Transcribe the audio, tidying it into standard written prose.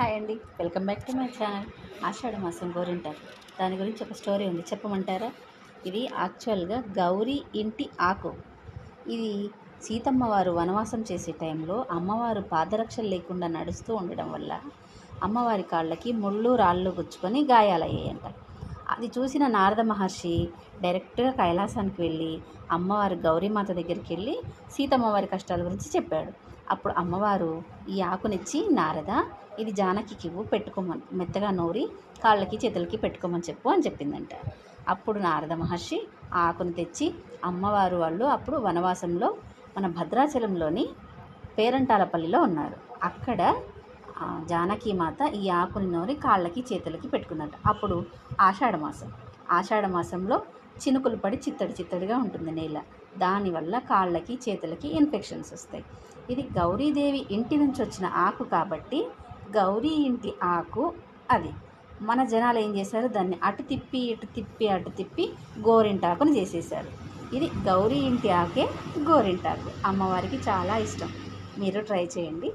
Hi అండి, welcome back to my channel. Ashadha మాసం గోరింటాకు దాని గురించి ఒక స్టోరీ ఉంది, చెప్పమంటారా? ఇది యాక్చువల్గా గౌరీ ఇంటి ఆకు. ఇది సీతమ్మ వారు వనవాసం చేసే టైంలో అమ్మవారు పాదరక్షలు లేకుండా నడుస్తూ ఉండడం వల్ల అమ్మవారి కాళ్ళకి ముళ్ళు రాళ్ళు గుచ్చుకొని గాయాలయ్యాయంట. అది చూసిన నారద మహర్షి డైరెక్ట్గా కైలాసానికి వెళ్ళి అమ్మవారు గౌరీమాత దగ్గరికి వెళ్ళి సీతమ్మ వారి కష్టాల గురించి చెప్పాడు. అప్పుడు అమ్మవారు ఈ ఆకునిచ్చి, నారద, ఇది జానకికి ఇవ్వు, పెట్టుకోమని, మెత్తగా నూరి కాళ్ళకి చేతులకి పెట్టుకోమని చెప్పు అని చెప్పిందంట. అప్పుడు నారద మహర్షి ఆ ఆకుని తెచ్చి, అమ్మవారు వాళ్ళు అప్పుడు వనవాసంలో మన భద్రాచలంలోని పేరంటాలపల్లిలో ఉన్నారు. అక్కడ జానకీమాత ఈ ఆకుని నూరి కాళ్ళకి చేతులకి పెట్టుకున్నట్టు. అప్పుడు ఆషాఢ మాసంలో చినుకులు పడి చిత్తడి చిత్తడిగా ఉంటుంది నేల. దానివల్ల కాళ్ళకి చేతులకి ఇన్ఫెక్షన్స్ వస్తాయి. ఇది గౌరీదేవి ఇంటి నుంచి వచ్చిన ఆకు కాబట్టి గౌరీ ఇంటి ఆకు అది. మన జనాలు ఏం చేశారు, దాన్ని అటు తిప్పి ఇటు తిప్పి అటు తిప్పి గోరింటాకుని చేసేసారు. ఇది గౌరీ ఇంటి ఆకే గోరింటాకు. అమ్మవారికి చాలా ఇష్టం. మీరు ట్రై చేయండి.